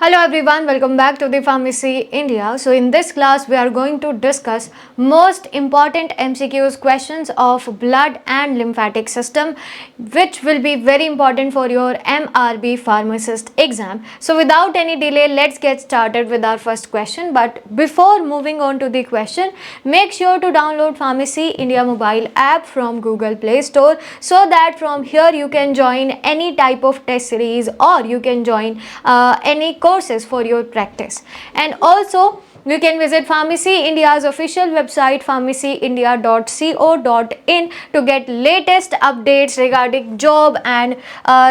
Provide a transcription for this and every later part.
Hello everyone, welcome back to the Pharmacy India. So in this class we are going to discuss most important MCQs questions of blood and lymphatic system, which will be very important for your MRB pharmacist exam. So without any delay, let's get started with our first question. But before moving on to the question, make sure to download Pharmacy India mobile app from Google Play Store so that from here you can join any type of test series or you can join any courses for your practice. And also you can visit Pharmacy India's official website pharmacyindia.co.in to get latest updates regarding job and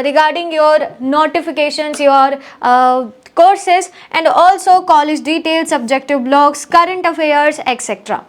regarding your notifications, your courses, and also college details, subjective blogs, current affairs, etc.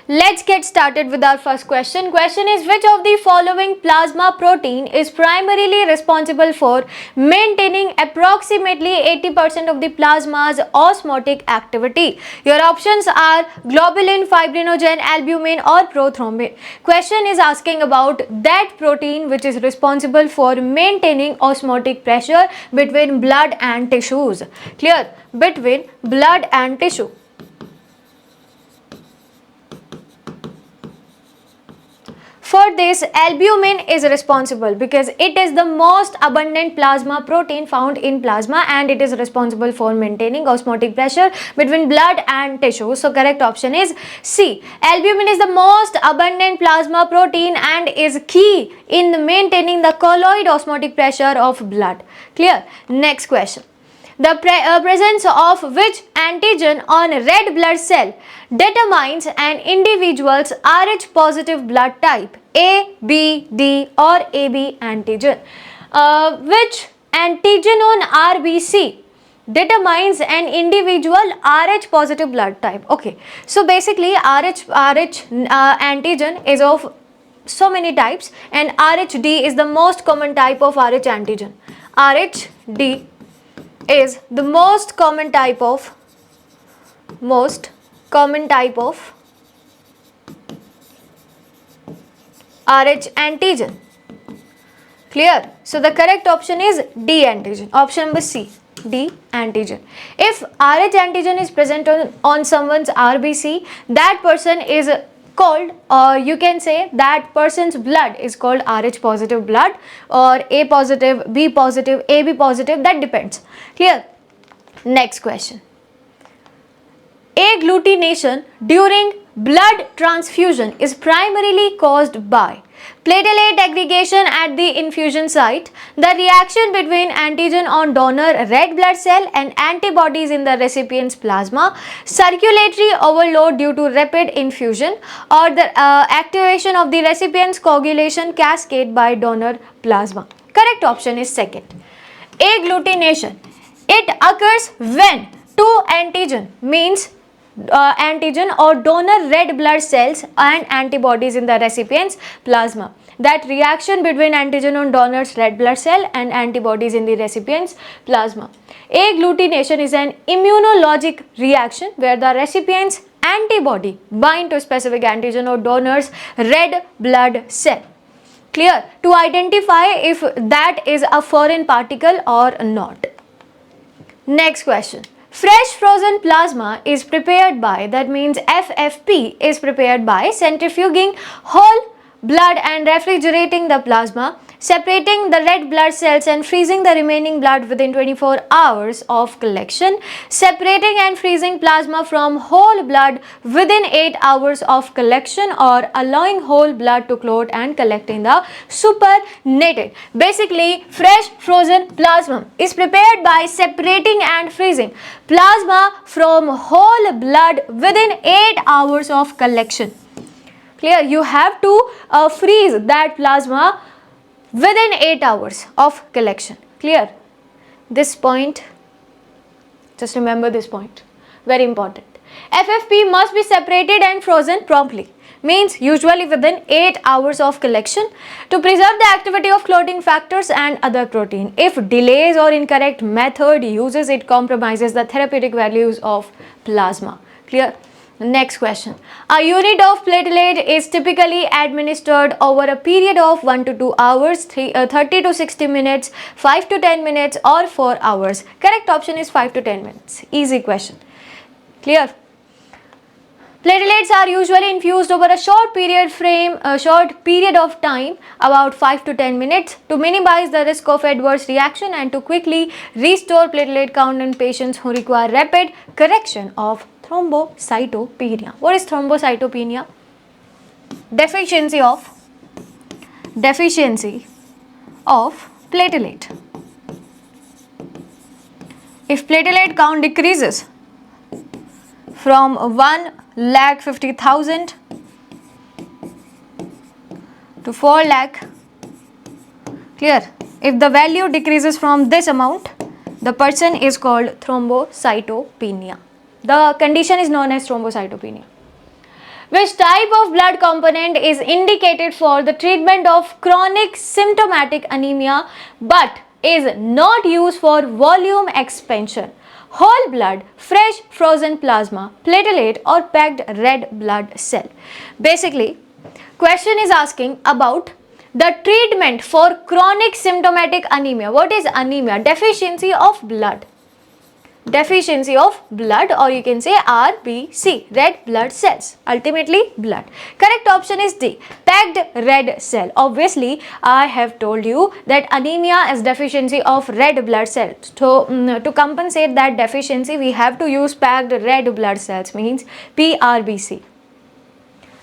Let's get started with our first question. Question is, which of the following plasma protein is primarily responsible for maintaining approximately 80% of the plasma's osmotic activity? Your options are globulin, fibrinogen, albumin or prothrombin. Question is asking about that protein which is responsible for maintaining osmotic pressure between blood and tissues. Clear? Between blood and tissue. For this, albumin is responsible because it is the most abundant plasma protein found in plasma and it is responsible for maintaining osmotic pressure between blood and tissue. So correct option is C. Albumin is the most abundant plasma protein and is key in maintaining the colloid osmotic pressure of blood. Clear? Next question. The presence of which antigen on red blood cell determines an individual's Rh positive blood type? A, B, D or AB antigen. Which antigen on RBC determines an individual Rh positive blood type? Okay, so basically Rh antigen is of so many types and RhD is the most common type of Rh antigen. RhD is the most common type of Rh antigen. Clear? So the correct option is D antigen. Option number C, D antigen. If Rh antigen is present on someone's RBC, that person is called, or you can say that person's blood is called Rh positive blood or A positive, B positive, AB positive, that depends. Clear? Next question. Agglutination during blood transfusion is primarily caused by platelet aggregation at the infusion site, the reaction between antigen on donor red blood cell and antibodies in the recipient's plasma, circulatory overload due to rapid infusion, or the activation of the recipient's coagulation cascade by donor plasma. Correct option is second. Agglutination. It occurs when two antigen means antigen or donor red blood cells and antibodies in the recipient's plasma. That reaction between antigen on donor's red blood cell and antibodies in the recipient's plasma. Agglutination is an immunologic reaction where the recipient's antibody bind to specific antigen or donor's red blood cell. Clear? To identify if that is a foreign particle or not. Next question. Fresh frozen plasma is prepared by, that means FFP is prepared by centrifuging whole blood and refrigerating the plasma, separating the red blood cells and freezing the remaining blood within 24 hours of collection, separating and freezing plasma from whole blood within 8 hours of collection, or allowing whole blood to clot and collecting the supernatant. Basically, fresh frozen plasma is prepared by separating and freezing plasma from whole blood within 8 hours of collection. Clear? You have to freeze that plasma within 8 hours of collection. Clear? This point, just remember this point, very important. FFP must be separated and frozen promptly, means usually within 8 hours of collection, to preserve the activity of clotting factors and other protein. If delays or incorrect method uses, it compromises the therapeutic values of plasma. Clear? Next question. A unit of platelet is typically administered over a period of 1 to 2 hours, 30 to 60 minutes, 5 to 10 minutes or 4 hours. Correct option is 5 to 10 minutes. Easy question. Clear? Platelets are usually infused over a short period of time, about 5 to 10 minutes, to minimize the risk of adverse reaction and to quickly restore platelet count in patients who require rapid correction of thrombocytopenia. What is thrombocytopenia? Deficiency of platelet. If platelet count decreases from 1,50,000 to 4 lakh, clear? If the value decreases from this amount, the person is called thrombocytopenia. The condition is known as thrombocytopenia. Which type of blood component is indicated for the treatment of chronic symptomatic anemia but is not used for volume expansion? Whole blood, fresh frozen plasma, platelet or packed red blood cell? Basically, question is asking about the treatment for chronic symptomatic anemia. What is anemia? Deficiency of blood. Deficiency of blood, or you can say RBC, red blood cells, ultimately blood. Correct option is D, packed red cell. Obviously, I have told you that anemia is deficiency of red blood cells. So, to compensate that deficiency, we have to use packed red blood cells, means PRBC.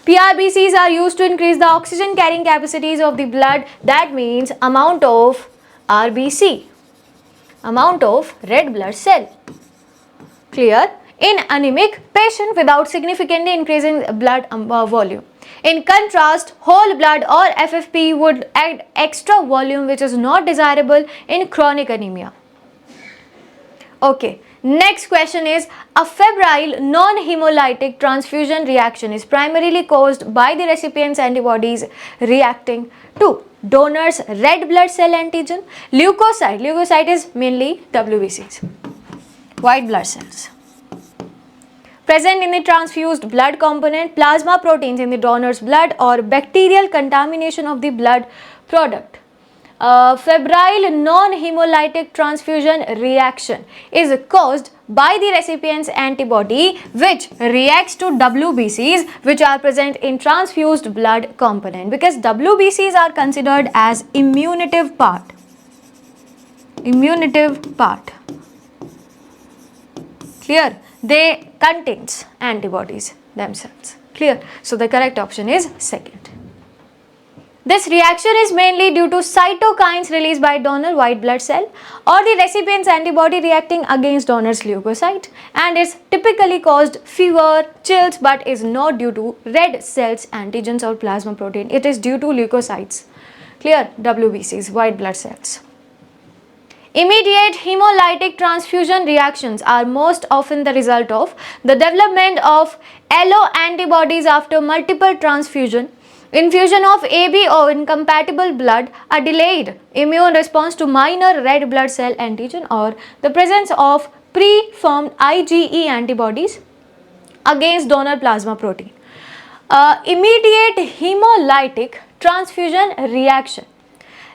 PRBCs are used to increase the oxygen carrying capacities of the blood. That means amount of RBC, amount of red blood cell. Clear? In anemic patient without significantly increasing blood volume. In contrast, whole blood or FFP would add extra volume which is not desirable in chronic anemia. Okay, next question is, a febrile non-hemolytic transfusion reaction is primarily caused by the recipient's antibodies reacting to donor's red blood cell antigen, leukocyte is mainly WBCs, white blood cells, present in the transfused blood component, plasma proteins in the donor's blood, or bacterial contamination of the blood product. Febrile non-hemolytic transfusion reaction is caused by the recipient's antibody which reacts to WBCs which are present in transfused blood component, because WBCs are considered as immunitive part. Clear? They contains antibodies themselves. Clear? So the correct option is second. This reaction is mainly due to cytokines released by donor white blood cell or the recipient's antibody reacting against donor's leukocyte, and is typically caused fever, chills, but is not due to red cells, antigens or plasma protein. It is due to leukocytes. Clear? WBCs, white blood cells. Immediate hemolytic transfusion reactions are most often the result of the development of alloantibodies after multiple transfusion, infusion of AB or incompatible blood, a delayed immune response to minor red blood cell antigen, or the presence of pre-formed IgE antibodies against donor plasma protein. Immediate hemolytic transfusion reaction,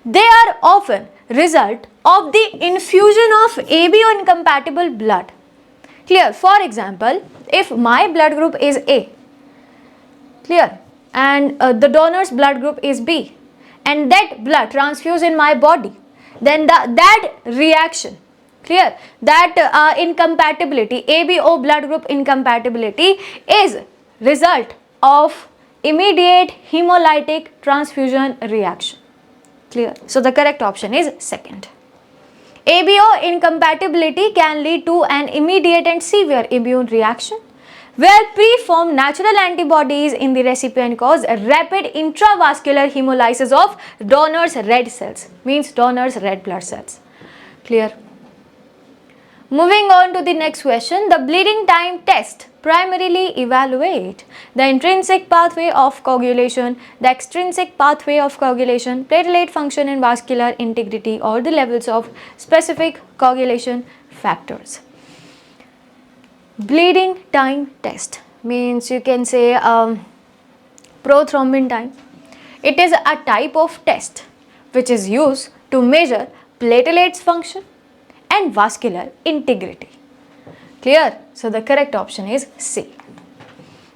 they are often result of the infusion of AB or incompatible blood. Clear? For example, if my blood group is A, clear, and the donor's blood group is B, and that blood transfused in my body, then that reaction, clear, that incompatibility, ABO blood group incompatibility is result of immediate hemolytic transfusion reaction. Clear? So the correct option is second. ABO incompatibility can lead to an immediate and severe immune reaction where preformed natural antibodies in the recipient cause a rapid intravascular hemolysis of donor's red cells, means donor's red blood cells. Clear? Moving on to the next question, the bleeding time test primarily evaluate the intrinsic pathway of coagulation, the extrinsic pathway of coagulation, platelet function and vascular integrity, or the levels of specific coagulation factors. Bleeding time test. means you can say prothrombin time. It is a type of test which is used to measure platelets function and vascular integrity. Clear? So the correct option is C.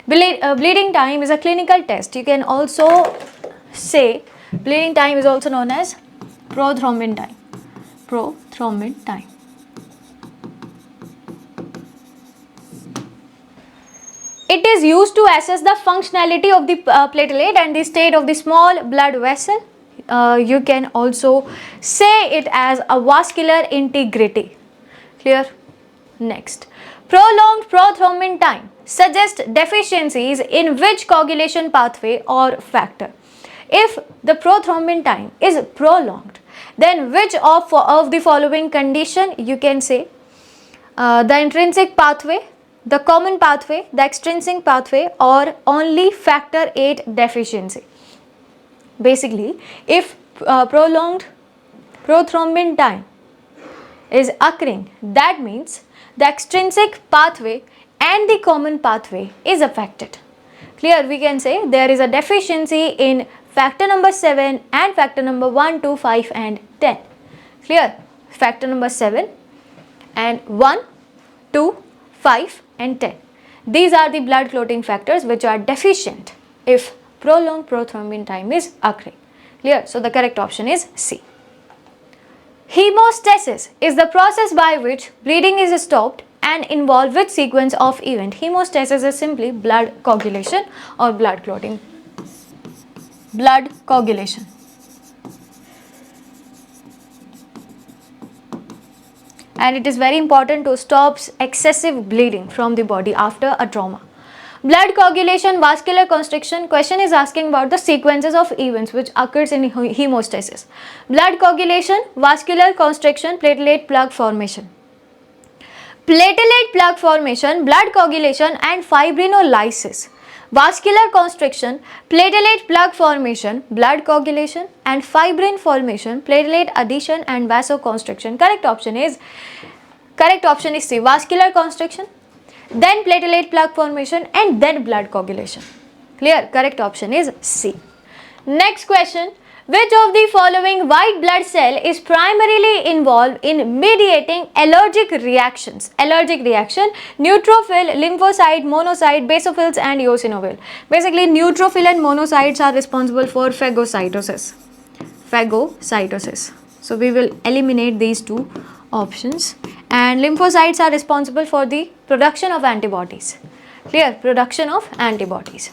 Bleeding time is a clinical test. You can also say bleeding time is also known as prothrombin time. Prothrombin time. It is used to assess the functionality of the platelet and the state of the small blood vessel. You can also say it as a vascular integrity. Clear? Next, prolonged prothrombin time suggests deficiencies in which coagulation pathway or factor. If the prothrombin time is prolonged, then which of the following condition you can say? The intrinsic pathway, the common pathway, the extrinsic pathway, or only factor 8 deficiency. Basically, if prolonged prothrombin time is occurring, that means the extrinsic pathway and the common pathway is affected. Clear? We can say there is a deficiency in factor number 7 and factor number 1, 2, 5 and 10. Clear? Factor number 7 and 1, 2, 5 and 10. These are the blood clotting factors which are deficient if prolonged prothrombin time is occurring. Clear? So the correct option is C. Hemostasis is the process by which bleeding is stopped and involved with sequence of event. Hemostasis is simply blood coagulation or blood clotting. Blood coagulation. And it is very important to stop excessive bleeding from the body after a trauma. Blood coagulation, vascular constriction. Question is asking about the sequences of events which occurs in hemostasis. Blood coagulation, vascular constriction, platelet plug formation. Platelet plug formation, blood coagulation and fibrinolysis. Vascular constriction, platelet plug formation, blood coagulation and fibrin formation, platelet adhesion and vasoconstriction. Correct option is C. Vascular constriction, then platelet plug formation and then blood coagulation. Clear? Correct option is C. Next question. Which of the following white blood cell is primarily involved in mediating allergic reactions? Allergic reaction: neutrophil, lymphocyte, monocyte, basophils and eosinophil. Basically, neutrophil and monocytes are responsible for phagocytosis. Phagocytosis. So we will eliminate these two options. And lymphocytes are responsible for the production of antibodies. Clear? Production of antibodies.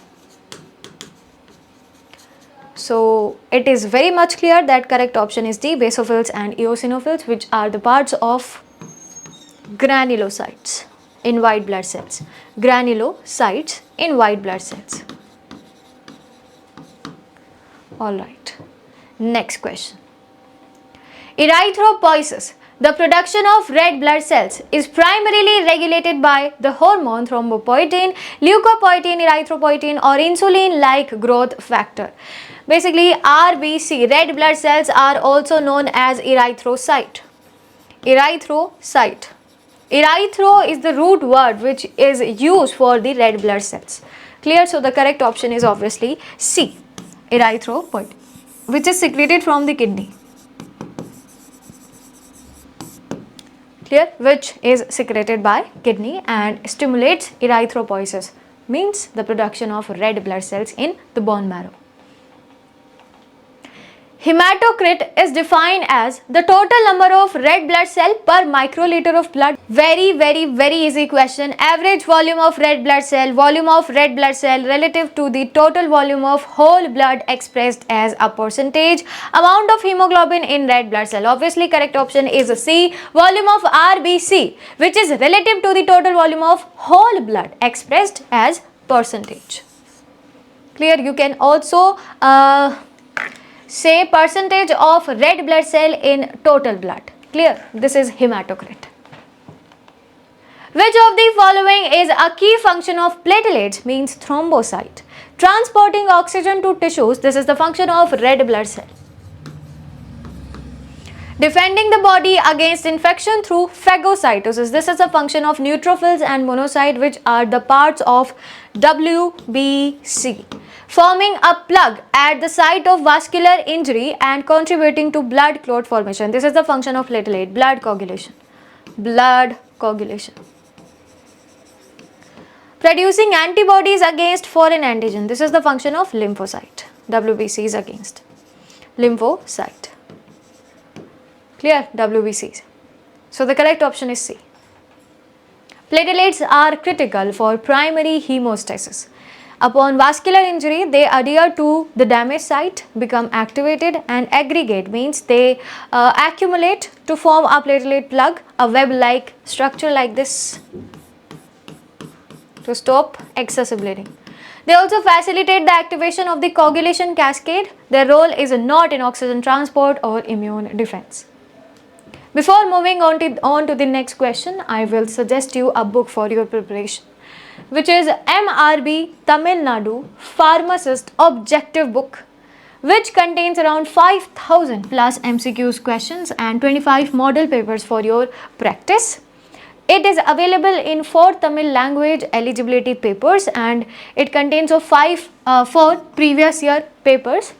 So it is very much clear that correct option is D, basophils and eosinophils, which are the parts of granulocytes in white blood cells. Granulocytes in white blood cells. Alright. Next question. Erythropoiesis. The production of red blood cells is primarily regulated by the hormone thrombopoietin, leukopoietin, erythropoietin or insulin-like growth factor. Basically, RBC, red blood cells, are also known as erythrocyte. Erythrocyte. Erythro is the root word which is used for the red blood cells. Clear? So the correct option is obviously C, erythropoietin, which is secreted from the kidney. Clear? Which is secreted by kidney and stimulates erythropoiesis, means the production of red blood cells in the bone marrow. Hematocrit is defined as the total number of red blood cell per microliter of blood. Very easy question. Average volume of red blood cell relative to the total volume of whole blood expressed as a percentage amount of hemoglobin in red blood cell. Obviously correct option is C, volume of RBC, which is relative to the total volume of whole blood expressed as percentage. Clear? You can also say percentage of red blood cell in total blood. Clear? This is hematocrit. Which of the following is a key function of platelets? Means thrombocyte. Transporting oxygen to tissues. This is the function of red blood cell. defending the body against infection through phagocytosis. This is a function of neutrophils and monocytes, which are the parts of WBC, forming a plug at the site of vascular injury and contributing to blood clot formation. This is the function of platelet, blood coagulation. Blood coagulation. Producing antibodies against foreign antigen. This is the function of lymphocyte. WBC is against lymphocyte. Clear? WBCs. So the correct option is C. Platelets are critical for primary hemostasis. Upon vascular injury, they adhere to the damaged site, become activated and aggregate, means they accumulate to form a platelet plug, a web-like structure like this, to stop excessive bleeding. They also facilitate the activation of the coagulation cascade. Their role is not in oxygen transport or immune defense. Before moving on to the next question, I will suggest you a book for your preparation, which is MRB Tamil Nadu Pharmacist Objective Book, which contains around 5,000 plus MCQs questions and 25 model papers for your practice. It is available in 4 Tamil language eligibility papers, and it contains of 4 previous year papers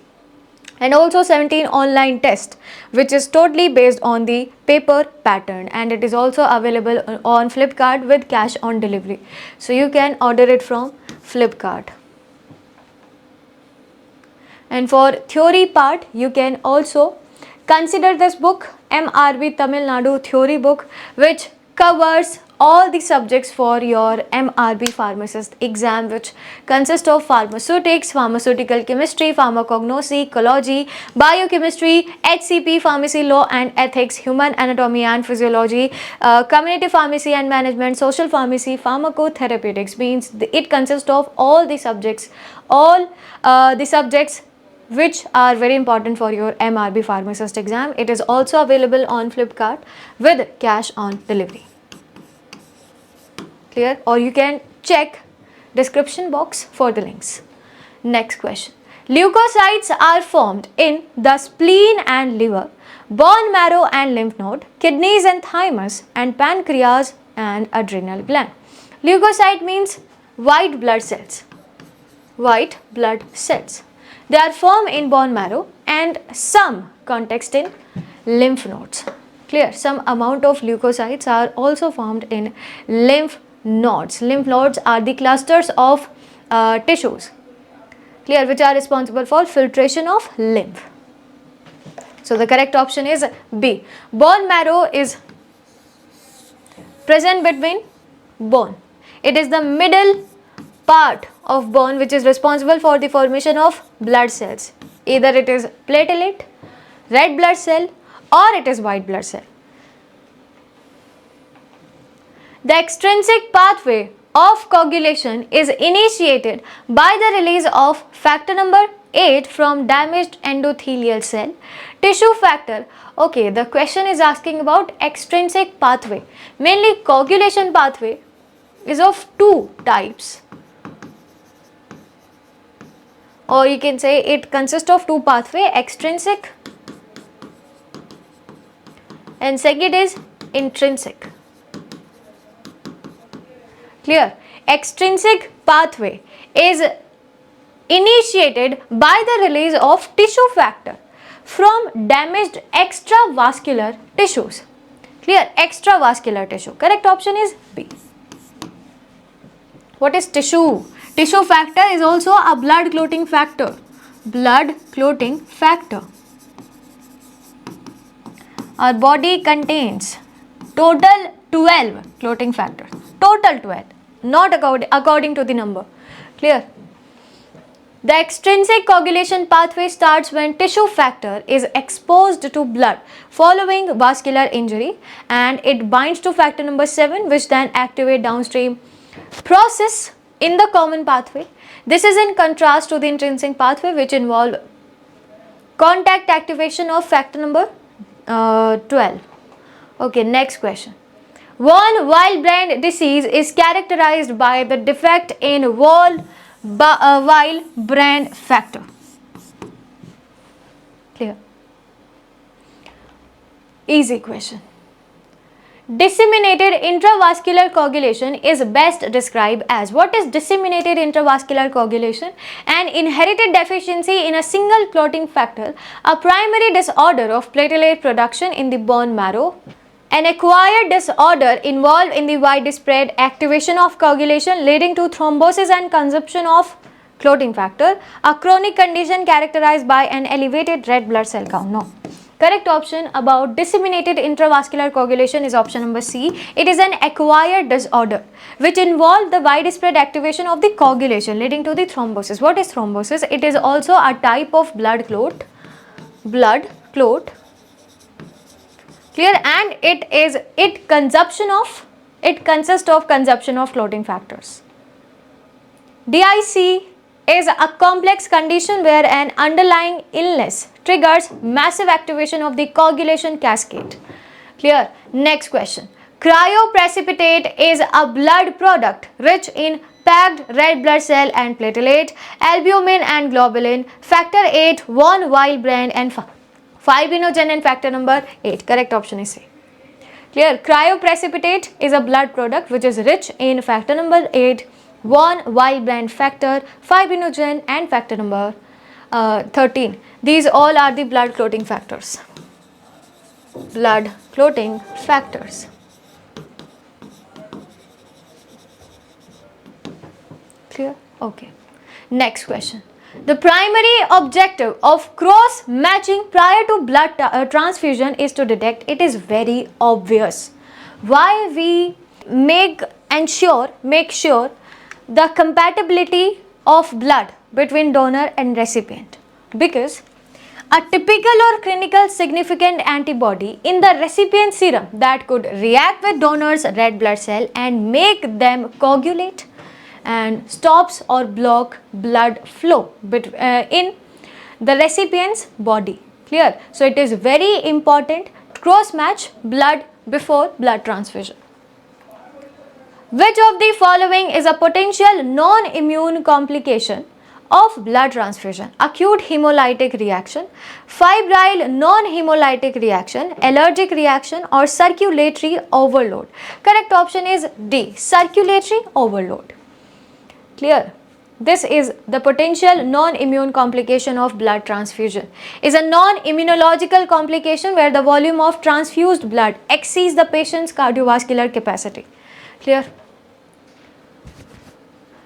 and also 17 online tests, which is totally based on the paper pattern, and it is also available on Flipkart with cash on delivery. So you can order it from Flipkart. And for theory part, you can also consider this book, MRB Tamil Nadu Theory Book, which covers all the subjects for your MRB pharmacist exam, which consists of pharmaceutics, pharmaceutical chemistry, pharmacognosy, ecology, biochemistry, HCP, pharmacy law and ethics, human anatomy and physiology, community pharmacy and management, social pharmacy, pharmacotherapeutics, means it consists of all the subjects, which are very important for your MRB pharmacist exam. It is also available on Flipkart with cash on delivery. Clear? Or you can check description box for the links. Next question. Leukocytes are formed in the spleen and liver, bone marrow and lymph node, kidneys and thymus, and pancreas and adrenal gland. Leukocyte means white blood cells. White blood cells. They are formed in bone marrow and some context in lymph nodes. Clear? Some amount of leukocytes are also formed in lymph nodes. Lymph nodes are the clusters of tissues, clear, which are responsible for filtration of lymph. So the correct option is B. Bone marrow is present between bone. It is the middle part of bone which is responsible for the formation of blood cells. Either it is platelet, red blood cell, or it is white blood cell. The extrinsic pathway of coagulation is initiated by the release of factor number 8 from damaged endothelial cell. Tissue factor. Okay, the question is asking about extrinsic pathway. Mainly coagulation pathway is of 2 types. Or you can say it consists of 2 pathway, extrinsic and second is intrinsic. Clear? Extrinsic pathway is initiated by the release of tissue factor from damaged extravascular tissues. Clear? Extravascular tissue. Correct option is B. What is tissue? Tissue factor is also a blood clotting factor. Blood clotting factor. Our body contains total 12 clotting factors. Total 12. Not according to the number. Clear? The extrinsic coagulation pathway starts when tissue factor is exposed to blood following vascular injury, and it binds to factor number 7, which then activate downstream process in the common pathway. This is in contrast to the intrinsic pathway, which involve contact activation of factor number 12. Okay, next question. Von Willebrand disease is characterized by the defect in Willebrand factor. Clear? Easy question. Disseminated intravascular coagulation is best described as, what is disseminated intravascular coagulation? An inherited deficiency in a single clotting factor, a primary disorder of platelet production in the bone marrow, an acquired disorder involved in the widespread activation of coagulation leading to thrombosis and consumption of clotting factor, a chronic condition characterized by an elevated red blood cell count. No. Correct option about disseminated intravascular coagulation is option number C. It is an acquired disorder which involved the widespread activation of the coagulation leading to the thrombosis. What is thrombosis? It is also a type of blood clot. Clear? And it consists of consumption of clotting factors. DIC is a complex condition where an underlying illness triggers massive activation of the coagulation cascade. Clear? Next question. Cryoprecipitate is a blood product rich in packed red blood cell and platelet, albumin and globulin, factor 8, von Willebrand and fibrinogen and factor number 8. Correct option is C. Clear? Cryoprecipitate is a blood product which is rich in factor number 8, von Willebrand factor, fibrinogen and factor number 13. These all are the blood clotting factors. Blood clotting factors. Clear? Okay. Next question. The primary objective of cross matching prior to blood transfusion is to detect. It is very obvious. Why we make sure the compatibility of blood between donor and recipient, because a typical or clinical significant antibody in the recipient serum that could react with donor's red blood cell and make them coagulate and stops or block blood flow in the recipient's body. Clear? So it is very important to cross match blood before blood transfusion. Which of the following is a potential non-immune complication of blood transfusion? Acute hemolytic reaction, febrile non-hemolytic reaction, allergic reaction or circulatory overload. Correct option is D, circulatory overload. Clear? This is the potential non-immune complication of blood transfusion. Is a non-immunological complication where the volume of transfused blood exceeds the patient's cardiovascular capacity. Clear?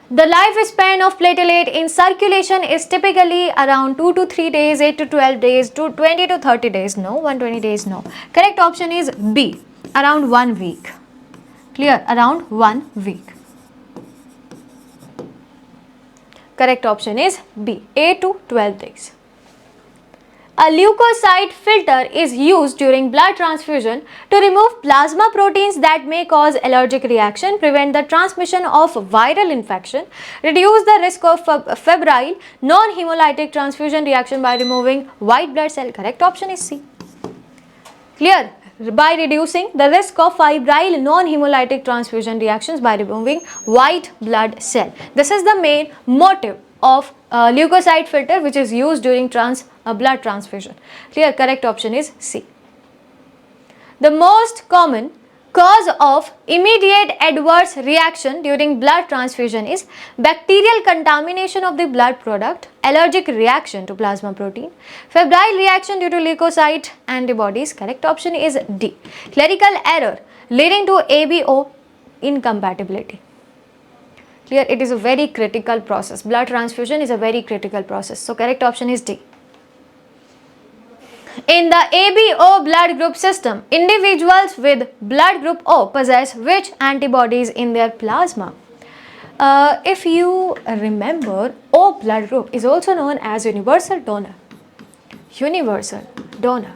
The lifespan of platelet in circulation is typically around 2 to 3 days, 8 to 12 days, to 20 to 30 days. No, 120 days. No. Correct option is B, around 1 week. Clear? Around 1 week. Correct option is B, 8 to 12 days. A leukocyte filter is used during blood transfusion to remove plasma proteins that may cause allergic reaction, prevent the transmission of viral infection, reduce the risk of febrile non-hemolytic transfusion reaction by removing white blood cell. Correct option is C. Clear? By reducing the risk of febrile non-hemolytic transfusion reactions by removing white blood cell. This is the main motive of leukocyte filter which is used during blood transfusion. Clear? Correct option is C. The most common cause of immediate adverse reaction during blood transfusion is bacterial contamination of the blood product, allergic reaction to plasma protein, febrile reaction due to leukocyte antibodies. Correct option is D, clerical error leading to ABO incompatibility. Clear? It is a very critical process. Blood transfusion is a very critical process. So correct option is D. In the ABO blood group system, individuals with blood group O possess which antibodies in their plasma? If you remember, O blood group is also known as universal donor. Universal donor.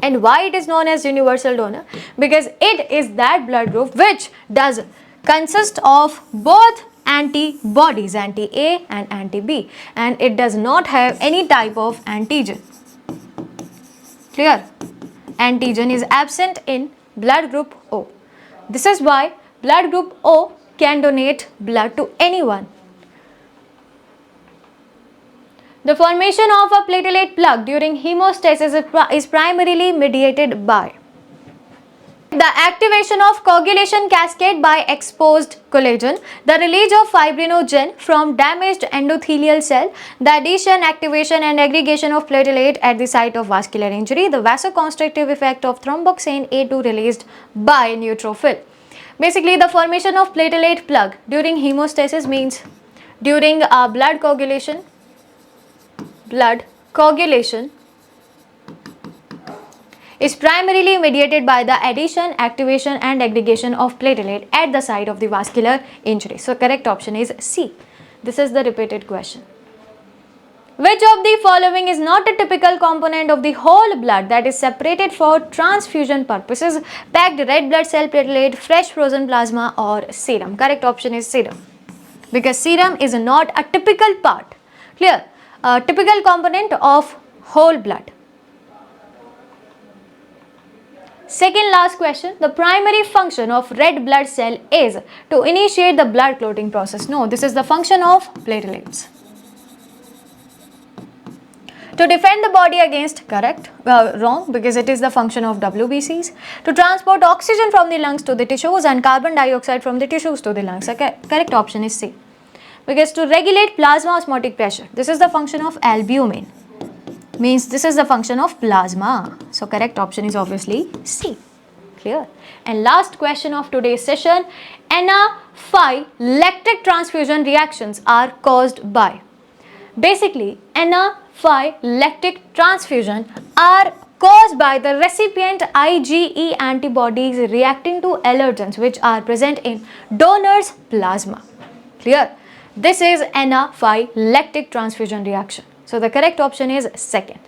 And why it is known as universal donor? Because it is that blood group which does consist of both antibodies, anti-A and anti-B, and it does not have any type of antigen. Clear? Antigen is absent in blood group O. This is why blood group O can donate blood to anyone. The formation of a platelet plug during hemostasis is primarily mediated by the activation of coagulation cascade by exposed collagen, the release of fibrinogen from damaged endothelial cell, the addition, activation and aggregation of platelet at the site of vascular injury, the vasoconstrictive effect of thromboxane A2 released by neutrophil. Basically, the formation of platelet plug during hemostasis means during blood coagulation is primarily mediated by the addition, activation and aggregation of platelet at the site of the vascular injury. So correct option is C. This is the repeated question. Which of the following is not a typical component of the whole blood that is separated for transfusion purposes? Packed red blood cell platelet, fresh frozen plasma or serum? Correct option is serum, because serum is not a typical part. Clear? A typical component of whole blood. Second last question, the primary function of red blood cell is to initiate the blood clotting process. No, this is the function of platelets. To defend the body against, wrong, because it is the function of WBCs. To transport oxygen from the lungs to the tissues and carbon dioxide from the tissues to the lungs. Correct option is C. Because to regulate plasma osmotic pressure, this is the function of albumin. Means this is the function of plasma. So correct option is obviously C. Clear? And last question of today's session, Ana-phi lactic transfusion reactions are caused by. Basically, Ana-phi lactic transfusion are caused by the recipient IgE antibodies reacting to allergens which are present in donor's plasma. Clear? This is Ana-phi lactic transfusion reaction. So the correct option is second.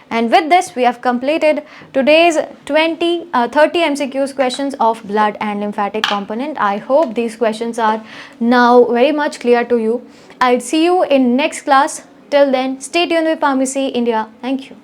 And with this, we have completed today's 30 MCQs questions of blood and lymphatic component. I hope these questions are now very much clear to you. I'll see you in next class. Till then, stay tuned with Pharmacy India. Thank you.